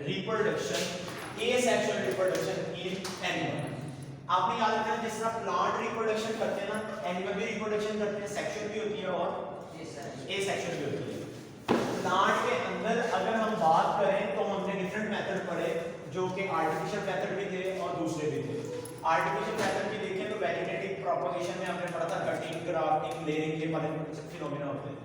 reproduction, asexual reproduction in animal. आपने याद रखना जिस तरह प्लांट रिप्रोडक्शन करते हैं ना, एनिमल भी रिप्रोडक्शन करते हैं, सेक्सुअल भी होती है और एसेक्सुअल भी होती है। प्लांट के अंदर अगर हम बात करें तो हमने डिफरेंट मेथड पढ़े जो कि आर्टिफिशियल मेथड भी थे और दूसरे भी थे। आर्टिफिशियल मेथड की देखें तो वेजिटेटिव प्रोपगेशन में हमने पढ़ा था कटिंग, ग्राफ्टिंग, लेयरिंग के बारे में फिनोमेना होते हैं।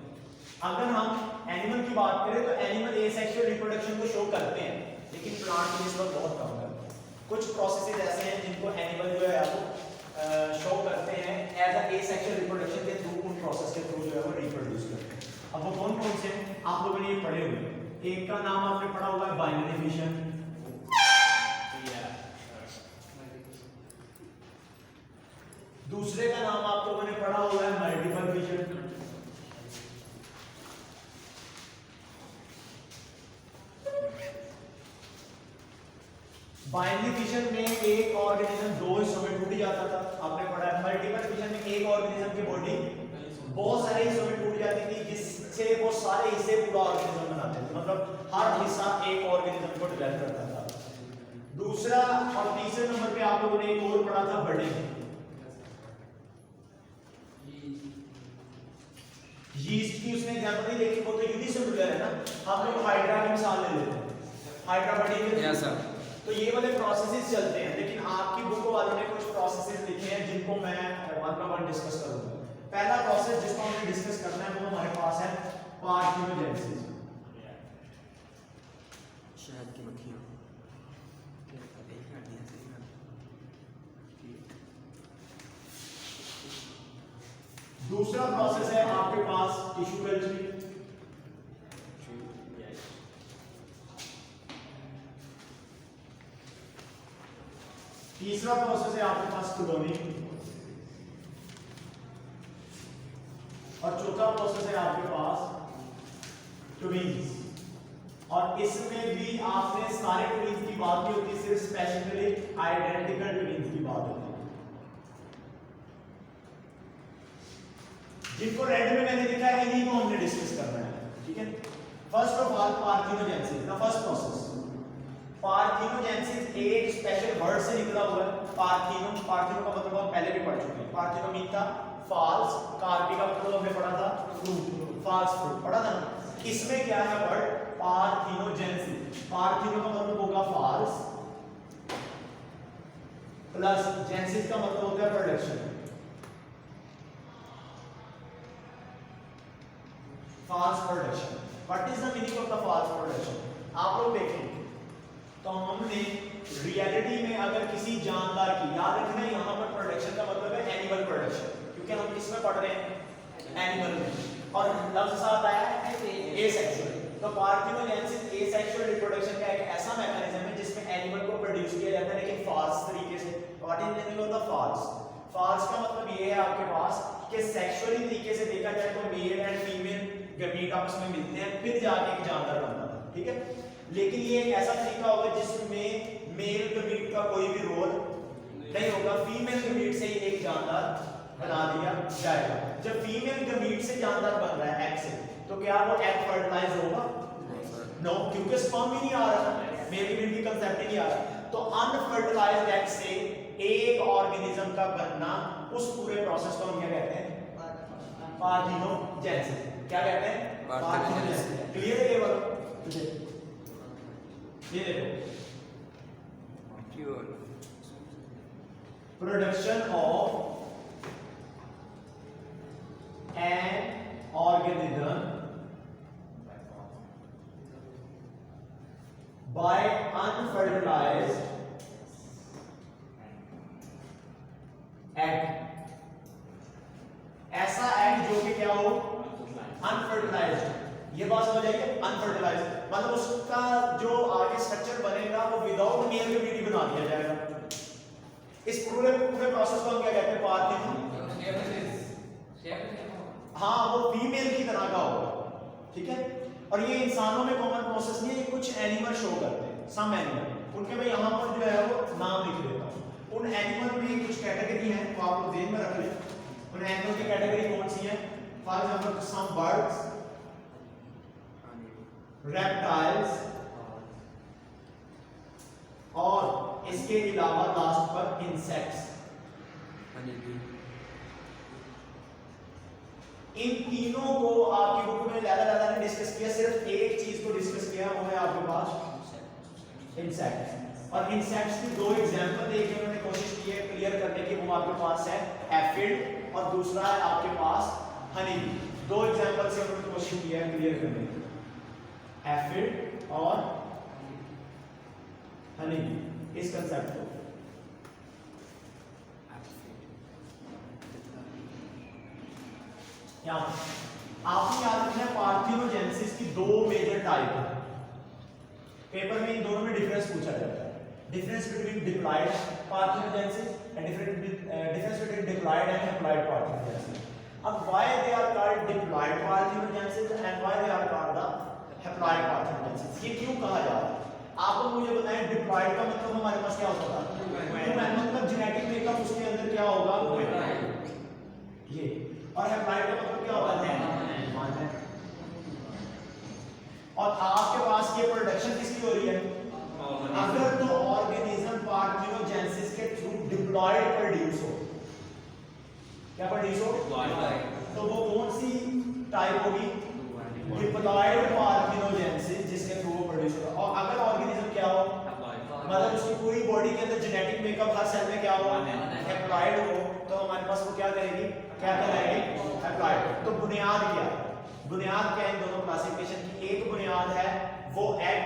अगर हम एनिमल की बात करें तो एनिमल एसेक्सुअल रिप्रोडक्शन को शो करते हैं, लेकिन प्लांट में इस वक्त बहुत कम करते हैं। कुछ प्रोसेसेस ऐसे हैं जिनको एनिमल जो है वो शो करते हैं एज अ एसेक्सुअल रिप्रोडक्शन के थ्रू, उन प्रोसेस के थ्रू जो है वो रिप्रोड्यूस करते हैं। अब वो कौन कौन से हैं आप लोगों ने ये पढ़े हुए हैं। एक का नाम आपने पढ़ा हुआ है बाइनरी फिशन, दूसरे का नाम आप लोगों ने पढ़ा हुआ है मल्टीपल फिशन, बाइनरी फिशन में एक ऑर्गेनिज्म दो हिस्सों में टूट जाता था, आपने पढ़ा है। मल्टीपल फिशन में एक ऑर्गेनिज्म की बॉडी बहुत सारे हिस्सों में टूट जाती थी, जिससे वो सारे हिस्से पूरा ऑर्गेनिज्म बनाते थे, मतलब हर हिस्सा एक ऑर्गेनिज्म को डेवलप करता था। दूसरा और तीसरे नंबर पे आप लोगों ने एक और पढ़ा था बर्डिंग। यीस्ट की उसने एग्जांपल नहीं देखी, वो तो यूनिसेलुलर है ना। हम लोग हाइड्रा की मिसाल ले लेते हैं, हाइड्रा बर्डिंग यस सर। तो ये वाले प्रोसेसेस चलते हैं, लेकिन आपकी बुक वालों ने कुछ प्रोसेसेस लिखे हैं जिनको मैं वन बाय वन डिस्कस करूंगा। पहला प्रोसेस जिसको हमें डिस्कस करना है वो हमारे पास है पार्थिनोजेनेसिस। शहद की मक्खियाँ दूसरा प्रोसेस है आपके पास टिश्यू कल्चरिंग, तीसरा प्रोसेस है आपके पास क्लोनिंग, और चौथा प्रोसेस है आपके पास ट्विंस। और इसमें भी आपने सारे ट्विंस की बात की होती है, सिर्फ स्पेसिफिकली आइडेंटिकल ट्विंस की बात होती है। जिनको रेड में मैंने लिखा है इन्हीं को हमने डिस्कस करना है, ठीक है। First of all parthenogenesis, the first process. Parthenogenesis एक स्पेशल वर्ड से निकला हुआ है। पार्थिनो, पार्थिनो का मतलब हम पहले भी पढ़ चुके हैं। पार्थिनो मीन था फॉल्स, कार्पी का मतलब हमने पढ़ा था फ्रूट, फॉल्स फ्रूट पढ़ा था ना। इसमें क्या है वर्ड पार्थिनोजेनेसिस, पार्थिनो का मतलब होगा फॉल्स, प्लस जेनेसिस का मतलब होता है production. False production, what is the meaning of the false production? आप लोग देखेंगे तो हमने रियलिटी में अगर किसी जानदार की, याद रखना यहाँ पर प्रोडक्शन का मतलब है एनिमल प्रोडक्शन, क्योंकि हम किसमें पढ़ रहे हैं एनिमल में, और लफ्ज साथ आया है एसेक्सुअल। तो पार्थिनोजेनेसिस एसेक्सुअल रिप्रोडक्शन का एक ऐसा मैकेनिज्म है जिसमें एनिमल को प्रोड्यूस किया जाता है, लेकिन फॉल्स तरीके से। What is meaning of the false? False का मतलब ये है आपके पास कि सेक्सुअली तरीके से देखा जाए तो मेल एंड फीमेल गमीट आपस में मिलते हैं, फिर जाके एक जानदार बनता है, ठीक है। लेकिन ये एक ऐसा तरीका होगा जिसमें मेल गमीट का कोई भी रोल नहीं होगा, फीमेल गमीट से ही एक जानदार बना दिया जाएगा। जब फीमेल गमीट से जानदार बन रहा है एग से, तो क्या वो एग फर्टिलाइज होगा? नो, क्योंकि स्पर्म ही नहीं आ रहा, मेल गमीट की कांसेप्ट ही नहीं आ रहा। तो अनफर्टिलाइज्ड एग से एक ऑर्गेनिज्म का बनना, उस पूरे प्रोसेस को हम क्या कहते हैं? पार्थिनोजेनेसिस। क्या कहते हैं? पार्थिनोजेनेसिस। क्लियर है ये वाला? ये देखो, production of an organism by unfertilised egg. ऐसा एग जो कि क्या हो? अनफर्टिलाइज्ड। ये बात समझ आइए, अनफर्टिलाइज्ड मतलब उसका जो आगे स्ट्रक्चर बनेगा वो विदाउट मेल गमीट बना दिया जाएगा। इस पूरे प्रोसेस को हम क्या कहते हैं? पार्थिनोजेनेसिस। हाँ, वो फीमेल की तरह का होगा, ठीक है। और ये इंसानों में कॉमन प्रोसेस नहीं है, ये कुछ एनिमल शो करते हैं, सम एनिमल, उनके मैं यहाँ पर जो है वो नाम लिख देता हूँ। उन एनिमल में कुछ कैटेगरी हैं, तो आप लोग ध्यान में रख लें। उन एनिमल की कैटेगरी कौन सी है? For example some birds, reptiles, इसके अलावा लास्ट पर इंसेक्ट्स। इन तीनों को आपकी बुक में ज्यादा ने डिस्कस किया, सिर्फ एक चीज को डिस्कस किया, वो है आपके पास इंसेक्ट्स। और इंसेक्ट्स की दो एग्जांपल देके उन्होंने कोशिश की है क्लियर करने की। वो आपके पास है एफिड और दूसरा है आपके पास हनी बी। दो एग्जांपल से उन्होंने कोशिश की है क्लियर करने की, एफिड और हनी बी, इस कंसेप्ट को। आपने याद रखना है पार्थिनोजेनेसिस की दो मेजर टाइप है। पेपर में इन दोनों में डिफरेंस पूछा जाता है, difference between diploid parthenogenesis and difference between diploid and haploid parthenogenesis. अब why they are called diploid parthenogenesis and why they are called the haploid parthenogenesis, ये क्यों कहा जा रहा है? आपको मुझे बताएं, डिप्लॉयड का मतलब हमारे पास क्या होता था? मतलब जेनेटिक मेकअप उसके अंदर क्या होगा, ये। और हैप्लॉयड का मतलब क्या होता है? और आपके पास ये प्रोडक्शन किसकी हो रही है? अगर तो ऑर्गेनिज्म पार्थिनोजेनेसिस के थ्रू डिप्लॉयड प्रोड्यूस हो, क्या प्रोड्यूस हो? तो वो कौन सी टाइप होगी? डिप्लॉयड पार्थिनोजेनेसिस, जिसके थ्रू वो प्रोड्यूस होगा। और अगर ऑर्गेनिज्म क्या हो, मतलब उसकी पूरी बॉडी के अंदर जेनेटिक मेकअप हर सेल में क्या हो, हैप्लॉयड हो, तो हमारे पास वो क्या करेगी, क्या कहलाएगी? हैप्लॉयड। तो बुनियाद क्या है? बुनियाद क्या है इन दोनों क्लासिफिकेशन की? एक बुनियाद है वो एग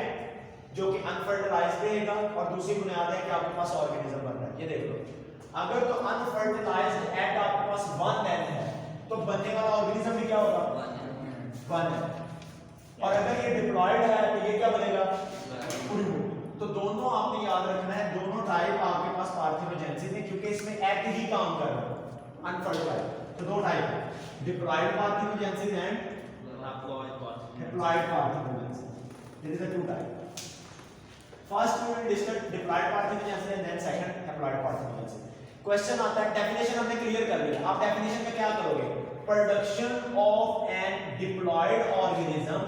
जो कि अनफर्टिलाइज्ड देगा, और दूसरी बुनियाद है कि आपके पास ऑर्गेनिज्म बन रहा है। ये देख लो, अगर तो अनफर्टिलाइज्ड एग आपके पास 1 एग है, तो बनने वाला ऑर्गेनिज्म भी क्या होगा? 1 है। और अगर ये डिप्लॉयड है तो ये क्या बनेगा? पूरी बॉडी। तो दोनों आपने याद रखना है, दोनों टाइप आपके पास पार्थिनोजेनेसिस है, क्योंकि इसमें एग ही काम कर रहा है, अनफर्टिलाइज्ड। तो दो टाइप है, diploid parthenogenesis and haploid parthenogenesis. There is a two type. First we will discuss diploid parthenogenesis and then second haploid parthenogenesis. Question आता है, डेफिनेशन हमने क्लियर कर लिया। आप डेफिनेशन में क्या करोगे? Production of an diploid organism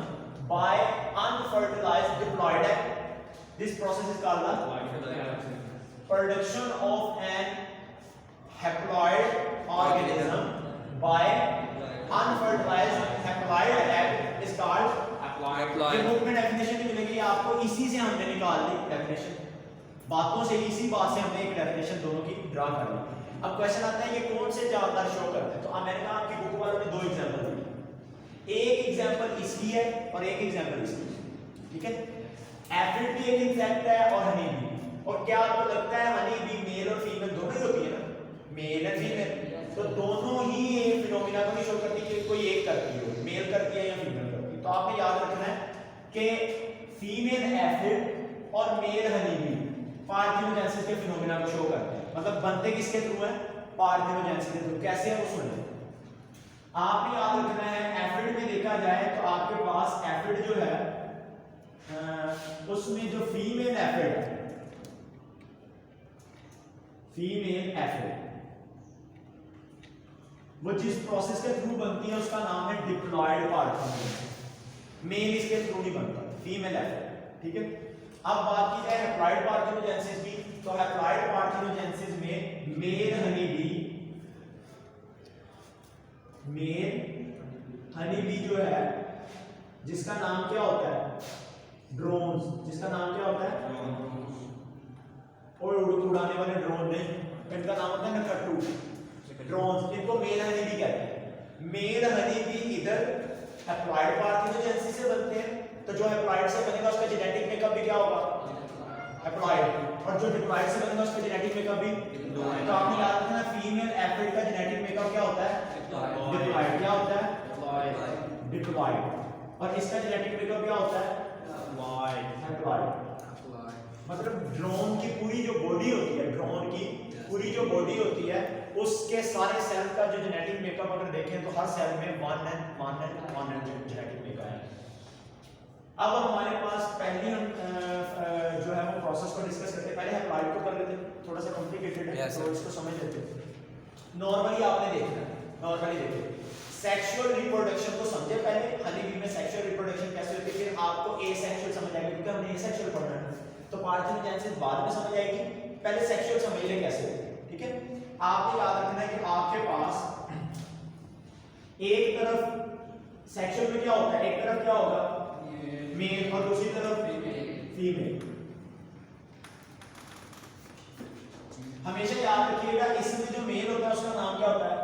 by unfertilized diploid egg, this process is called the production of an haploid organism by unfertilized haploid egg is called haploid. ये बुक में डेफिनेशन नहीं मिलेगी आपको, इसी से हमने निकाल ली डेफिनेशन, बातों से, इसी बात से हमने एक डेफिनेशन दोनों की ड्रा कर ली। अब क्वेश्चन आता है ये कौन से जानदार शो करते हैं? तो मैंने कहा आपकी बुक वालों ने दो एग्जांपल दिए, एक एग्जांपल इसकी है और एक एग्जांपल इसकी, ठीक है? एफिड भी एक इंसेक्ट है और हनी भी। और क्या आपको लगता है हनी भी मेल और फीमेल दोनों ही होती है ना, मेल एंड फीमेल? तो दोनों ही ये फिनोमेना को नहीं शो करती कि कोई एक करती हो, मेल करती है या फीमेल करती है। तो आपने याद रखना है कि फीमेल एफिड और मेल हनी भी पार्थिनोजेनेसिस के फिनोमेना को शो करते हैं। मतलब बनते किसके थ्रू है? पार्थिनोजेनेसिस के थ्रू। कैसे है वो सुनिए। आपने याद रखना है, एफिड में देखा जाए तो आपके पास एफिड जो है उसमें जो फीमेल एफिड है, फीमेल एफिड वो जिस प्रोसेस के थ्रू बनती है उसका नाम है डिप्लॉयड पार्थिनोजेनेसिस। मेल इसके थ्रू नहीं बनता, फीमेल एफिड, ठीक है? अब बात की जाए हैप्लॉयड पार्थिनोजेनेसिस की, तो हैप्लॉयड पार्थिनोजेनेसिस में male honey bee, male honey bee जो है जिसका नाम क्या होता है? ड्रोन्स। जिसका नाम क्या होता है? और उड़ाने वाले ड्रोन नहीं, इनका नाम होता है नकट्टू, ड्रोन्स। इनको मेल हनी बी कहते हैं। मेल हनी बी इधर हैप्लॉयड पार्थिनोजेनेसिस से बनते हैं, तो जो हैप्लॉयड से बनेगा उसका जेनेटिक मेकअप भी क्या होगा? हैप्लॉयड। और जो डिप्लॉयड से बनेगा उसका जेनेटिक मेकअप भी। तो आपने याद रखना फीमेल एफिड का जेनेटिक मेकअप क्या होता है? डिप्लॉयड। क्या होता है? डिप्लॉयड। और इसका जेनेटिक मेकअप क्या होता है? हैप्लॉयड। मतलब ड्रोन की पूरी जो बॉडी होती है, ड्रोन की पूरी जो बॉडी होती है, उसके सारे सेल का जो जेनेटिक मेकअप अगर देखें तो हर सेल में 1 एंड जेनेटिक मेकअप है। अब हमारे पास पहले हम जो है वो प्रोसेस को डिस्कस करते हैं। पहले हैप्लॉयड को कर लेते हैं, थोड़ा सा कॉम्प्लिकेटेड है, तो इसको समझ लेते हैं। नॉर्मली आपने देखना, नॉर्मली देखिए सेक्सुअल रिप्रोडक्शन को समझे पहले, हनी बी में सेक्सुअल रिप्रोडक्शन कैसे होती है, फिर आपको एसेक्सुअल समझ आएगी, क्योंकि हमने एसेक्सुअल पढ़ना है। तो पार्थिनोजेनेसिस बाद में समझ आएगी, पहले सेक्सुअल समझ ले कैसे होते हैं, ठीक है। आपको याद रखना है कि आपके पास एक तरफ सेक्सुअल में क्या होता है, एक तरफ क्या होगा मेल और दूसरी तरफ फीमेल। हमेशा याद रखिएगा इसमें जो मेल होता है उसका नाम क्या होता है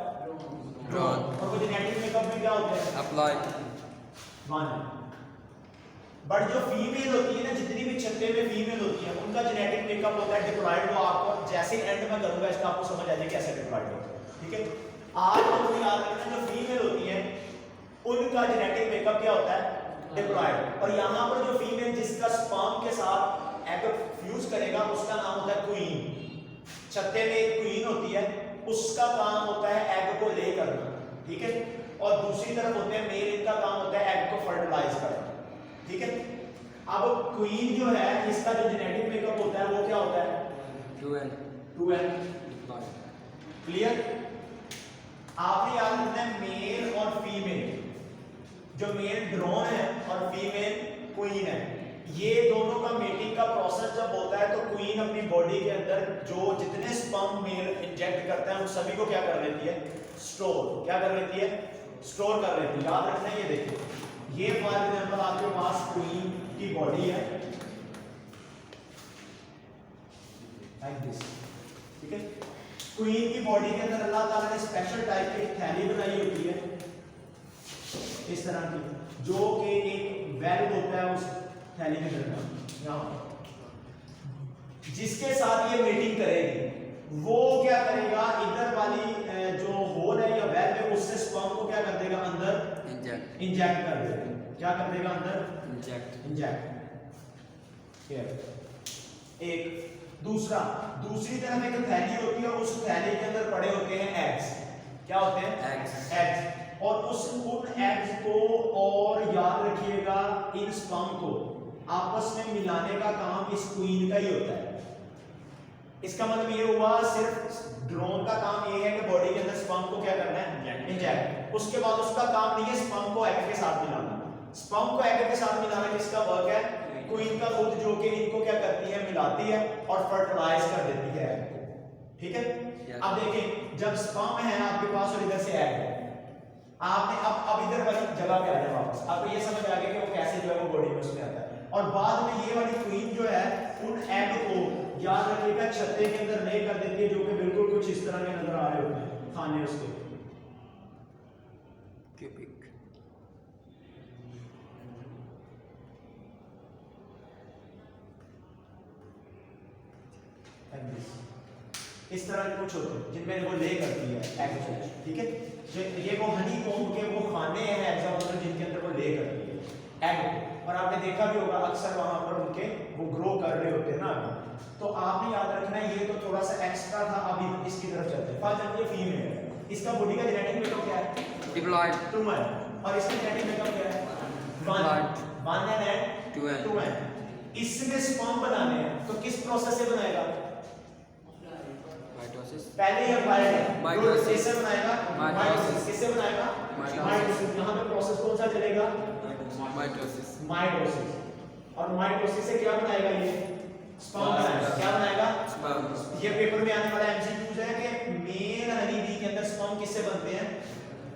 ड्रोन, और वो जेनेटिक मेकअप में क्या होता है अप्लाई वन। बट जो फीमेल होती है ना, जितनी भी छत्ते में फीमेल होती है उनका जेनेटिक मेकअप होता है डिप्लॉयड। वो आपको जैसे एंड में करूंगा इसका आपको समझ आ जाएगी कैसे डिप्लॉयड होता है, ठीक है। आज आपको याद रखना जो फीमेल होती है उनका जेनेटिक मेकअप क्या होता है डिप्लॉयड। और यहाँ पर जो फीमेल जिसका स्पर्म के साथ एग फ्यूज करेगा उसका नाम होता है क्वीन। छत्ते में एक क्वीन होती है, उसका काम होता है एग को ले करना, ठीक है। और दूसरी तरफ होते हैं मेल, इनका काम होता है एग को फर्टिलाइज करना, ठीक है। अब क्वीन जो है इसका जो जेनेटिक मेकअप होता है वो क्या होता है 2n। क्लियर। आपने याद रखना है मेल और फीमेल, जो मेल ड्रोन है और फीमेल क्वीन है, ये दोनों का मेटिंग का प्रोसेस जब होता है तो क्वीन अपनी बॉडी के अंदर जो जितने स्पर्म मेल इंजेक्ट करता है उन सभी को क्या कर लेती है स्टोर। क्या कर लेती है स्टोर कर लेती है। याद रखना है, ये देखिए ये फॉर एग्जांपल आपके पास क्वीन की बॉडी है लाइक दिस, ठीक है। क्वीन की बॉडी के अंदर अल्लाह ताला ने स्पेशल टाइप की थैली बनाई होती है इस तरह की, जो कि एक वेल्व होता है उस थैली के अंदर यहाँ, जिसके साथ ये मीटिंग करेगी। वो क्या करेगा इधर वाली जो होल है या वेल्व है उससे स्पर्म को क्या कर देगा अंदर इंजेक्ट कर देगा। क्या कर देगा अंदर इंजेक्ट। एक दूसरी तरफ एक थैली होती है, उस थैली के अंदर पड़े होते हैं एग्स। क्या होते हैं एग्स। और उन एग्स को और याद रखिएगा इन स्पर्म को आपस में मिलाने का काम इस क्वीन का ही होता है। इसका मतलब ये हुआ सिर्फ ड्रोन का काम ये है कि बॉडी के अंदर स्पर्म को क्या करना है इंजेक्ट। उसके बाद उसका काम नहीं है स्पर्म को एग के साथ मिलाना। स्पर्म को एग के साथ मिलाना किसका वर्क है क्वीन का खुद, जो कि इनको क्या करती है मिलाती है और फर्टिलाइज कर देती है एग को, ठीक है। अब देखिए जब स्पर्म है आपके पास और इधर से एग है, आपने अब इधर वाली जगह पे आ जाए वापस, आपको ये समझ आ गया कि वो कैसे जो है वो बॉडी में उसमें आता है। और बाद में ये वाली क्वीन जो है उन एग को याद रखिएगा छत्ते के अंदर नहीं कर देती है, जो कि बिल्कुल कुछ इस तरह के नजर आ रहे होते हैं खाने उसके। इस तरह के कुछ होते हैं जिनमें वो ले करती है एग को, ठीक है। ये वो हनी कॉम्ब के वो खाने हैं एग्जाम्पल जिनके अंदर वो ले करती है एग को। और आपने देखा भी होगा अक्सर वहां पर उनके वो ग्रो कर रहे होते हैं ना अभी। तो आपने याद रखना है ये तो थोड़ा सा एक्स्ट्रा था, अभी इसकी तरफ चलते हैं। फॉर एग्जांपल ये फीमेल है, इसका बॉडी का जेनेटिक मेकअप क्या है डिप्लॉयड 2n, और इसका जेनेटिक मेकअप क्या है 1 and 2n। इसमें स्पर्म बनाने हैं तो किस प्रोसेस से बनाएगा पहले ही माइटोसिस से बनाएगा माइटोसिस। किससे बनाएगा माइटोसिस। यहाँ पे प्रोसेस कौन सा चलेगा माइटोसिस। और माइटोसिस से क्या बनाएगा ये स्पर्म बनाएगा। क्या बनाएगा ये पेपर में आने वाला एमसीक्यूज है कि मेल हनी बी के अंदर स्पर्म किससे बनते हैं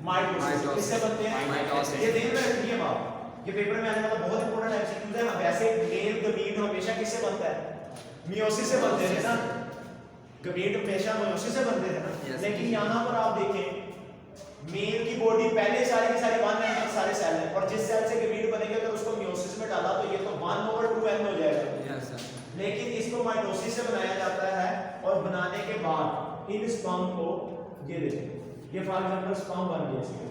माइटोसिस। किससे बनते हैं ये ध्यान में रखिए बात, ये पेपर में आने वाला बहुत इंपॉर्टेंट एमसीक्यूज है। वैसे मेल गमीट हमेशा किससे बनता है मियोसिस से बनते हैं ना, गमीट हमेशा मियोसिस से बनते थे ना। लेकिन यहाँ पर आप देखें मेल की बॉडी पहले सारी की सारी 1 and सारे सेल हैं, और जिस सेल से गमीट बनेगा अगर उसको मियोसिस में डाला तो ये तो 1/2n हो जाएगा। लेकिन इसको माइटोसिस से बनाया जाता है, और बनाने के बाद इन स्पर्म को ये देखें, ये फॉर एग्जांपल स्पर्म बन गया इसके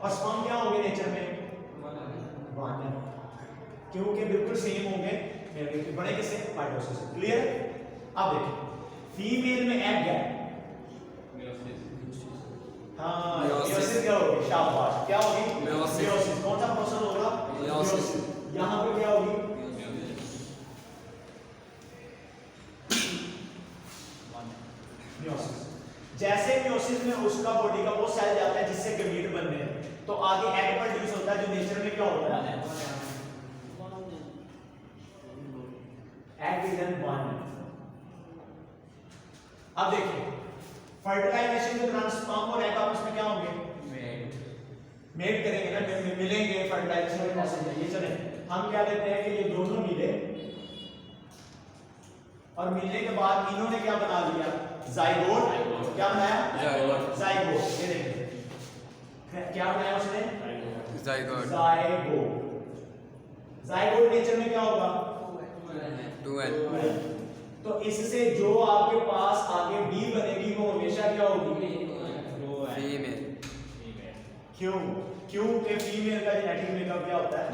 और स्पर्म क्या होंगे नेचर में 1, क्योंकि बिल्कुल सेम होंगे बड़े किससे माइटोसिस से। क्लियर। अब देखिए फीमेल में एग है हाँ मियोसिस क्या होगी शाबाश क्या होगी मियोसिस। कौन सा प्रोसेस होगा मियोसिस। यहाँ पे क्या होगी मियोसिस। जैसे मियोसिस में उसका बॉडी का वो सेल जाता है जिससे गमीट बनने हैं, तो आगे एग प्रोड्यूस होता है जो नेचर में क्या होता है एग इज एन वन। अब देखिए फर्टिलाइजेशन के दौरान स्पर्म और एग आपस में क्या होंगे? मेट करेंगे ना, मिलेंगे फर्टिलाइजेशन के प्रोसेस में। ये चले हम क्या लेते हैं कि ये दोनों मिले और मिलने के बाद इन्होंने क्या बना लिया? जाइगोट। क्या बनाया? जाइगोट। ये देखिए क्या बनाया उसने? जाइगोट। जाइगोट नेचर में क्या होगा? 2n। तो इससे जो आपके पास आगे बी बनेगी वो हमेशा क्या होगी? फीमेल। क्यों? क्योंकि फीमेल का जेनेटिक मेकअप क्या होता है?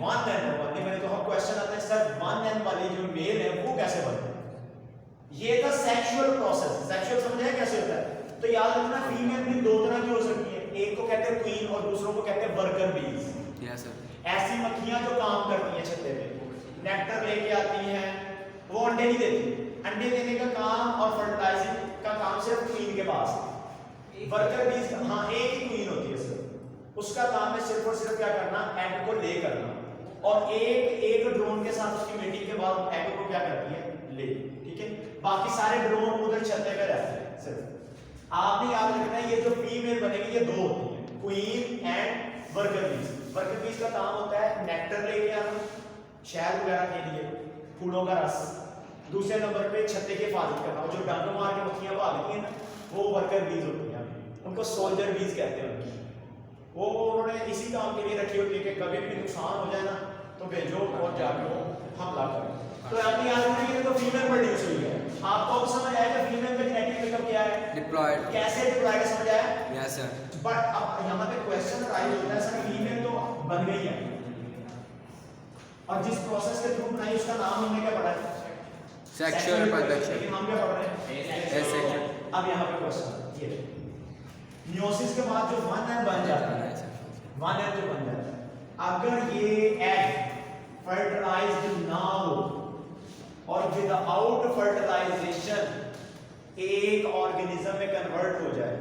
One and one. मैंने तो हम क्वेश्चन आता है सर वन एंड वाली जो मेल है वो कैसे बनते हैं? ये था सेक्सुअल प्रोसेस। सेक्सुअल समझ आया कैसे होता है? तो याद रखना फीमेल भी दो तरह की हो सकती है, एक को कहते हैं क्वीन और दूसरों को कहते हैं वर्कर बीज। Yes sir. ऐसी मक्खियां जो काम करती हैं छत्ते पे, नेक्टर लेके आती हैं, वो अंडे नहीं देती। अंडे देने का काम और फर्टिलाइजिंग का काम सिर्फ क्वीन के पास है। वर्कर बीज हाँ एक ही क्वीन होती है सिर्फ, उसका काम है सिर्फ और सिर्फ क्या करना? एग को ले करना। और एक ड्रोन के साथ उसकी मीटिंग के बाद एग को क्या करती है? ले। ठीक है, बाकी सारे ड्रोन उधर छत्ते पे रहते हैं। सिर्फ आपने याद रखना है ये जो फीमेल बनेगी ये दो होती है, क्वीन एंड वर्कर बीज। वर्कर बीज का काम होता है नेक्टर लेके आना शहद वगैरह के लिए, फूलों का रस। दूसरे नंबर पे छत्ते की हिफाजत करना। जो डंक मार के मक्खियां भागती हैं ना वो वर्कर बीज होती हैं, उनको सोल्जर बीज कहते हैं उनकी। वो उन्होंने इसी काम के लिए रखी होती है कि कभी भी नुकसान हो जाए ना तो भेजो और जाके वो हमला करें। तो आपने याद रखना ये तो फीमेल प्रोड्यूस हुई है। आपको अब समझ आएगा फीमेल का जेनेटिक मेकअप क्या है? डिप्लॉयड। कैसे डिप्लॉयड समझ आया? Yes sir. बट अब यहाँ पे क्वेश्चन राइज होता है सर फीमेल तो बन गई है और जिस प्रोसेस के थ्रू बनाई उसका नाम हमने क्या पढ़ा है? Sexual reproduction. लेकिन हम क्या पढ़ रहे हैं? एसेक्सुअल। अब यहाँ पे क्वेश्चन ये मियोसिस के बाद जो वन एंड बन जाता है, वन एंड जो बन जाता है, अगर ये एग फर्टिलाइज्ड ना हो और विदाउट फर्टिलाइजेशन एक ऑर्गेनिज्म में कन्वर्ट हो जाए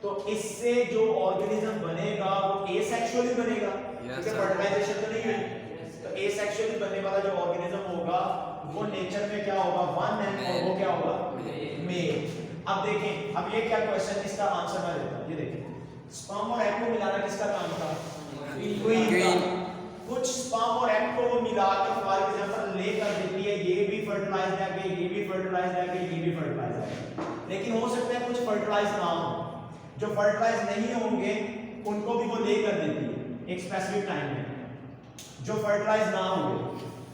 तो इससे जो ऑर्गेनिज्म बनेगा वो एसेक्सुअली बनेगा, क्योंकि फर्टिलाइजेशन तो नहीं हुई। तो एसेक्सुअली बनने वाला जो ऑर्गेनिज्म होगा वो नेचर में क्या होगा? वन एंड, और वो क्या होगा? मेल। अब देखें, अब ये क्या क्वेश्चन, इसका आंसर मैं देता हूं। ये देखिए स्पर्म और एग को मिलाना किसका काम था? क्वीन का। कुछ स्पर्म और एग को वो मिलाकर फॉर एग्जांपल लेकर देती है, ये भी फर्टिलाइज्ड है, ये भी फर्टिलाइज्ड है, ये भी फर्टिलाइज्ड है। लेकिन हो सकता है कुछ फर्टिलाइज ना हो, जो फर्टिलाइज नहीं होंगे उनको भी वो लेकर देती है एक स्पेसिफिक टाइम में। जो फर्टिलाइज ना होंगे,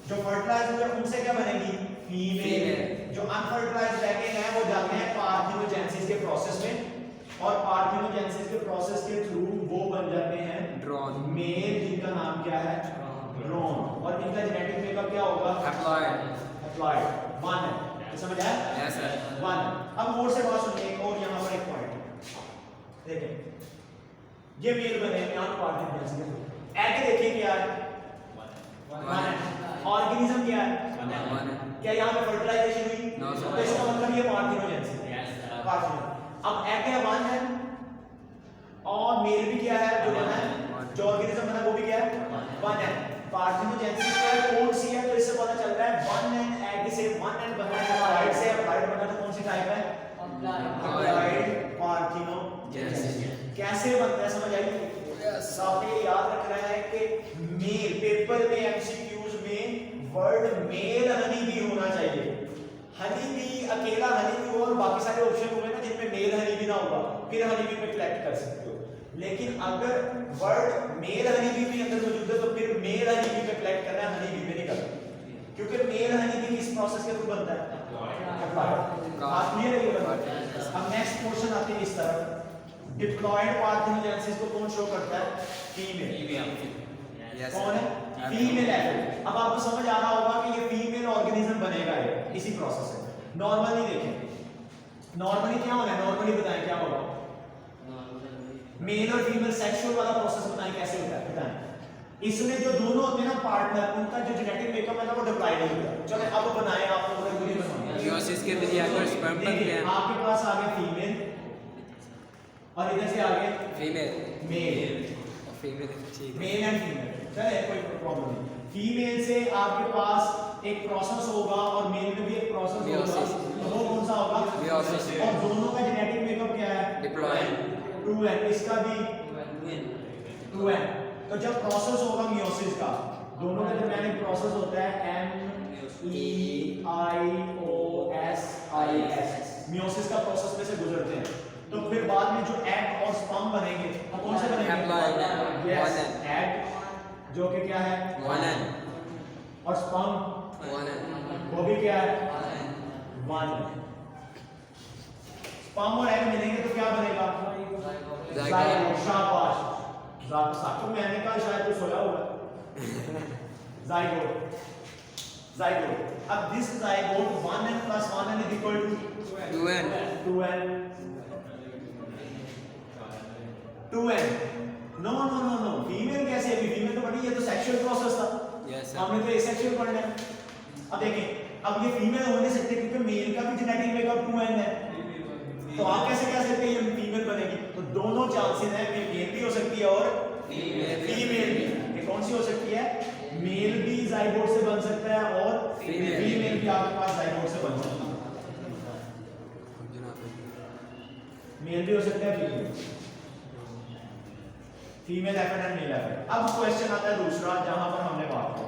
जो फर्टिलाइज होंगे उनसे क्या बनेगी? फीमेल। जो अनफर्टिलाइज्ड रह गए हैं वो जाते हैं पार्थिनोजेनेसिस के प्रोसेस में और पार्थिनोजेनेसिस के प्रोसेस के थ्रू वो बन जाते हैं ड्रोन, मेल, जिनका नाम क्या है? ड्रोन। और इनका जेनेटिक मेकअप क्या होगा? हैप्लॉइड। वन है, समझ आया? Yes sir. वन। अब और से बात सुनिए, और यहाँ पर एक पॉइंट देखें, ये मेल बने यहाँ पार्थिनोजेनेसिस। एग देखिए क्या है? वन है। ऑर्गेनिज्म क्या है? क्या यहाँ पे फर्टिलाइजेशन हुई? No sir. तो इसका मतलब ये पार्थिनोजेनेसिस है। Yes partheno. अब एग है वन है और मेल भी क्या है जो बना है, जो ऑर्गेनिज्म बना वो भी क्या है? वन है। पार्थिनोजेनेसिस क्या है? कौन सी है? तो इससे पता चल रहा है वन एंड एग से वन एंड बना है, अप्लाइड से अप्लाइड बना तो कौन सी टाइप है? Applied parthenogenesis. कैसे बनता है समझ आई? आपने याद रखना है कि मेल, पेपर में एमसीक्यूज में वर्ड मेल हनी बी होना चाहिए। हनी बी अकेला हनी बी हो और बाकी सारे ऑप्शन होंगे ना जिनमें मेल हनी बी ना होगा, फिर हनी बी पे कलेक्ट कर सकते हो। लेकिन अगर वर्ड मेल हनी बी भी अंदर मौजूद है तो फिर मेल हनी बी पे कलेक्ट करना है, हनी बी पे नहीं करना, क्योंकि मेल हनी बी किस प्रोसेस के थ्रू बनता है? बात क्लियर है ये बात? अब नेक्स्ट क्वेश्चन आते हैं इस तरह, डिप्लॉयड पार्थिनोजेनेसिस को कौन शो करता है? फीमेल। कौन है? फीमेल है। अब आपको समझ आ रहा होगा कि ये फीमेल ऑर्गेनिज्म बनेगा ये इसी प्रोसेस से। नॉर्मली देखें, नॉर्मली क्या होना है? नॉर्मली बताएं क्या होगा? मेल और फीमेल सेक्सुअल वाला प्रोसेस बताएं कैसे होता है, बताएं। इसमें जो दोनों होते हैं ना पार्टनर, उनका जो जेनेटिक मेकअप है ना वो डिप्लॉयड होता है। चलो अब बनाएं, आप लोगों ने पूरी बनाई मियोसिस के जरिए अगर स्पर्म बन गया, आपके पास आ गया फीमेल और इधर से आगे फीमेल, मेल। फीमेल ठीक है, मेल एंड फीमेल, चले कोई प्रॉब्लम नहीं। फीमेल से आपके पास एक प्रोसेस होगा और मेल में भी एक प्रोसेस होगा, Meiosis. तो वो कौन सा होगा? Meiosis. और दोनों का जेनेटिक मेकअप क्या है? डिप्लॉयड 2n, इसका भी 2n। तो जब प्रोसेस होगा मियोसिस का, दोनों के दरमियान एक प्रोसेस होता है MEIOSIS, मियोसिस का प्रोसेस में से गुजरते हैं। तो फिर बाद में जो एग और स्पर्म बनेंगे वो कौन से बनेंगे? Haploid. Yes, 1n. एग जो कि क्या है? 1n और स्पर्म 1n वो भी क्या है? 1। स्पर्म और एग मिलेंगे तो क्या बनेगा? Zygote. शाबाश। साकिब मैंने कहा शायद कुछ सोया होगा। जाइगोट। अब this zygote 1n plus 1n is equal to 2n 2n। No female कैसे है? फीमेल तो बड़ी, ये तो सेक्सुअल प्रोसेस था। Yes, sir. हमने तो एसेक्सुअल पढ़ना है। अब देखें, अब ये फीमेल हो नहीं सकते क्योंकि मेल का भी जेनेटिक मेकअप 2n है। तो आप कैसे कह सकते हैं ये फीमेल बनेगी? तो दोनों चांसेस हैं, मेल भी हो सकती है और फीमेल भी। ये कौन सी हो सकती है? मेल भी जाइगोट से बन सकता है और फीमेल भी आपके पास जाइगोट से बन सकता है। मेल भी हो सकता है, female effort and male effort. अब क्वेश्चन आता है दूसरा जहां पर हमने बात की।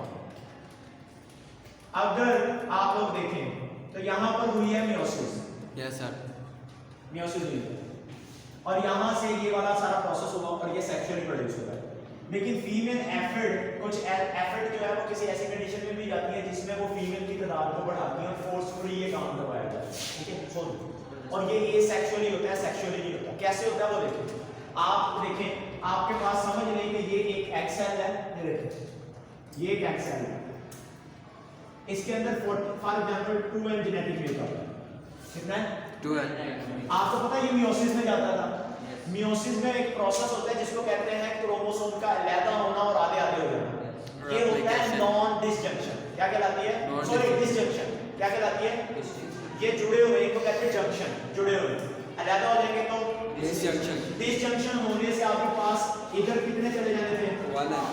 अगर आप लोग देखें तो यहां पर हुई है मियोसिस, यस सर मियोसिस हुई है और यहां से ये वाला सारा प्रोसेस हुआ और ये सेक्सुअली प्रोड्यूस होता है। लेकिन फीमेल एफर्ट, कुछ एफर्ट जो है वो किसी ऐसी कंडीशन में भी जाती है जिसमें वो फीमेल की तादाद को बढ़ाती है और फोर्सफुली ये काम करवाया जाता है, ठीक है? और ये सेक्सुअली होता है, सेक्सुअली नहीं होता। कैसे होता है वो देखें। आप देखें, आपके पास समझ लें कि ये एक एक्स सेल है, ये देखें ये एक एक्स सेल है, इसके अंदर for example 2n genetic makeup है। कितना है? 2n आपको पता है ये मियोसिस में जाता था। मियोसिस में एक प्रोसेस होता है जिसको कहते हैं क्रोमोसोम का अलग होना और आधे आधे हो जाना। ये होता है नॉन डिसजंक्शन। क्या कहलाती है? Sorry, disjunction. क्या कहलाती है? ये जुड़े हुए, इनको कहते हैं जंक्शन, जुड़े हुए। अलग हो जाएंगे तो डिसजंक्शन। डिसजंक्शन होने से आपके पास इधर कितने चले जाने थे? 1n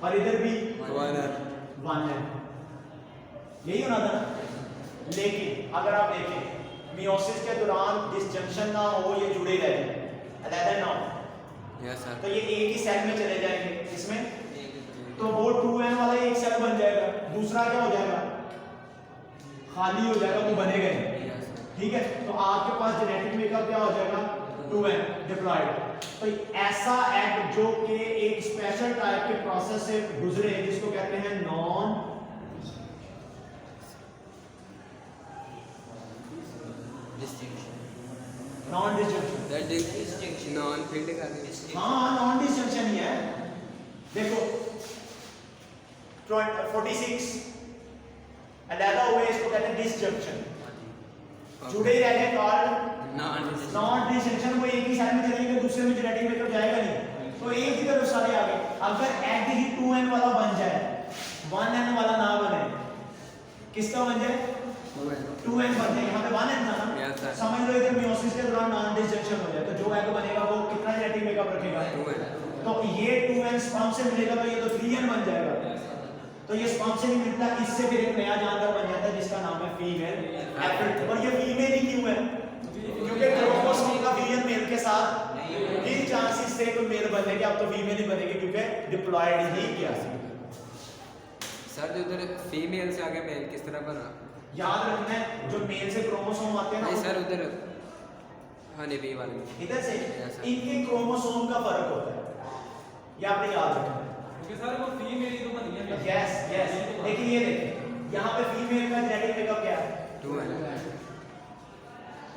और इधर भी 1n 1n। यही होना था ना? लेकिन अगर आप देखें मियोसिस के दौरान डिसजंक्शन ना हो, ये जुड़े रहें, अलग ना हो, यस सर तो ये एक ही सेल में चले जाएंगे। इसमें तो वो 2n वाला एक सेल बन जाएगा, दूसरा क्या हो जाएगा? खाली हो जाएगा, वो बनेगा नहीं, ठीक है? तो आपके पास जेनेटिक मेकअप क्या हो जाएगा? 2n diploid. तो ऐसा एग जो कि एक स्पेशल टाइप के प्रोसेस से गुजरे जिसको कहते हैं non disjunction. That disjunction non field का हाँ, नॉन डिसजंक्शन ही है। देखो 46 अलग हुए, इसको कहते हैं डिसजंक्शन। जुड़े ही रह गए कॉल्ड नॉन डिसजंक्शन। वो एक ही सेल में चलेंगे, दूसरे में जेनेटिक मेकअप जाएगा नहीं, तो एक ही तरफ सारे आ गए। अगर एग ही 2n वाला बन जाए, 1n वाला ना बने, किसका बन जाए? 2n बन जाए। यहाँ पे 1n था ना? Yes, sir. समझ लो इधर मियोसिस के दौरान नॉन डिसजंक्शन हो जाए, तो जो एग बनेगा वो कितना जेनेटिक मेकअप रखेगा? 2n तो ये 2n स्पर्म से मिलेगा तो ये तो 3n बन जाएगा। तो ये स्पर्म से नहीं मिलता, इससे फिर एक नया जानवर बन जाता है जिसका नाम है फीमेल एफर्ट। और ये फीमेल ही क्यों है? क्योंकि क्रोमोसोम का फीमेल मेल के साथ इन चांसेस से कोई मेल बनने के, अब तो फीमेल ही बनेगी क्योंकि डिप्लॉयड ही किया। सर जो उधर फीमेल से आगे मेल किस तरह बना? याद रखना है, जो मेल से क्रोमोसोम आते हैं नहीं ना, सर उधर हनी बी वाले में। इधर से Yes, sir. इनके क्रोमोसोम का फर्क होता है, ये आपने याद रखना है। सर वो फीमेल ही तो बनी है। Yes yes. लेकिन ये देखिए, यहाँ पे फीमेल का जेनेटिक मेकअप क्या है? 2n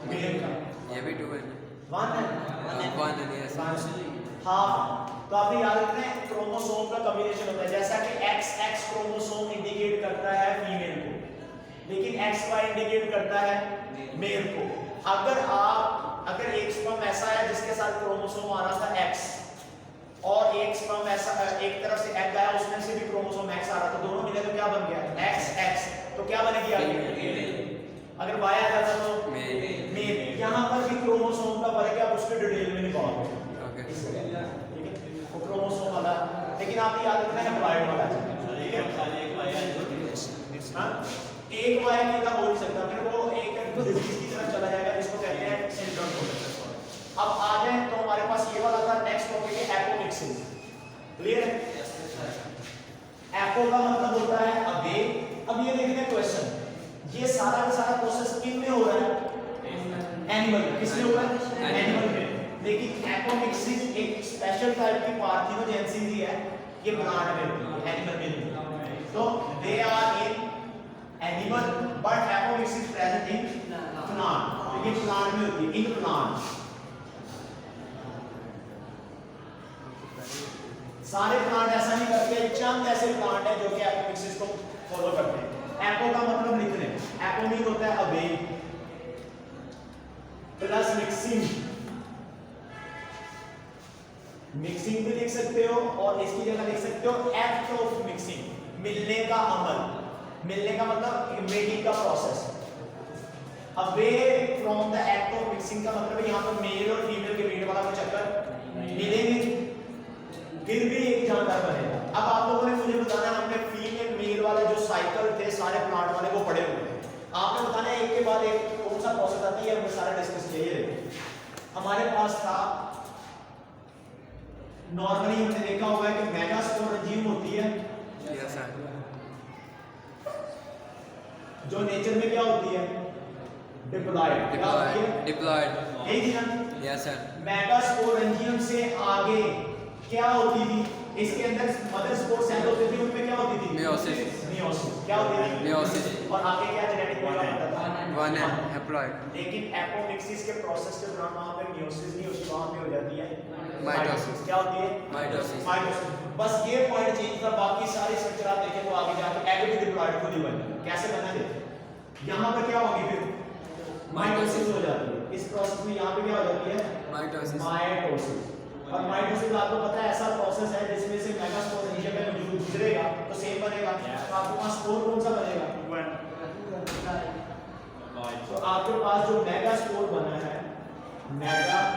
मेल का ये भी 2n 1n। 1n यस हाँ, तो आपने याद रखना है क्रोमोसोम का कॉम्बिनेशन होता है। जैसा कि XX क्रोमोसोम इंडिकेट करता है फीमेल को, लेकिन XY इंडिकेट करता है मेल को। अगर एक स्पर्म ऐसा है जिसके साथ क्रोमोसोम आ रहा था X, और एक स्पर्म ऐसा, एक तरफ से एग आया उसमें से भी क्रोमोसोम X आ रहा था, दोनों मिले तो क्या बन गया? XX। तो क्या बनेगी आगे? अगर Y आ जाता तो मेल मेल। यहाँ पर भी क्रोमोसोम का फर्क है, आप उसके डिटेल में नहीं पाओगे, ओके ठीक है? वो क्रोमोसोम वाला, लेकिन आप याद रखना है डिप्लॉयड वाला, ठीक है? हाँ? एपो का मतलब होता है अवे। अब ये देखते हैं क्वेश्चन, ये सारा का सारा प्रोसेस किन में हो रहा है? एनिमल। किसमें हो रहा है? एनिमल में। लेकिन एपोमिक्सिस एक स्पेशल टाइप की पार्थिनोजेनेसिस ही है, ये प्लांट में होती है, एनिमल में नहीं। तो they are in animal but apomixis present in plant. ये प्लांट में होती है, इन प्लांट। सारे प्लांट ऐसा नहीं करते, चंद ऐसे प्लांट है जो कि एपोमिक्सिस को फॉलो करते हैं। एपो का मतलब लिख लें, एपो मीन होता है अवे प्लस मिक्सिंग। मिक्सिंग भी लिख सकते हो और इसकी जगह लिख सकते हो एक्ट ऑफ मिक्सिंग, मिलने का अमल। मिलने का मतलब मेकिंग का process. Away from the act of mixing का मतलब है यहां पर मेल और फीमेल के ब्रीड वाला कोई चक्कर मिलेंगे, फिर भी एक जानदार बनेगा। अब आप लोगों ने मुझे बताना है, हमने फीमेल मेल वाला जो साइकिल थे सारे प्लांट वाले वो पढ़े हुए हैं, आपने बताना है एक के बाद एक कौन सा प्रोसेस आता है, हमने सारा डिस्कस किया। ये हमारे पास था, नॉर्मली हमने देखा हुआ है कि मेगास्पोर एंजाइम होती है यस सर। जो नेचर में क्या होती है? डिप्लॉयड। क्या होती है? डिप्लॉयड। यही थी ना? Yes sir. मेगास्पोर एंजाइम से आगे क्या होती थी? इसके अंदर मदर स्पोर सेल होते थे, उनमें क्या होती थी? मियोसिस। मियोसिस। क्या होती थी? मियोसिस। और आगे क्या जेनेटिक कोड होता था? 1 हैप्लॉइड। लेकिन एपोमिक्सिस के प्रोसेस के दौरान वहां पे मियोसिस नहीं होती, वहां पे हो जाती है माइटोसिस। क्या होती है? माइटोसिस। माइटोसिस। बस ये पॉइंट चेंज था, बाकी सारी स्ट्रक्चर आप देखें तो आगे जाके एग भी डिप्लॉयड खुद ही बनेगा। कैसे बनना है? यहां पर क्या होगी फिर? माइटोसिस हो जाती है। इस प्रोसेस में यहां पे क्या हो जाती है? माइटोसिस। माइटोसिस। और माइटोसिस आपको पता है ऐसा प्रोसेस है जिसमें से मेगास्पोर एंजाइम में गुजरेगा तो सेम बनेगा। तो आपके पास स्पोर कौन सा बनेगा? तो आपके पास जो मेगास्पोर बना है, मेगास्पोर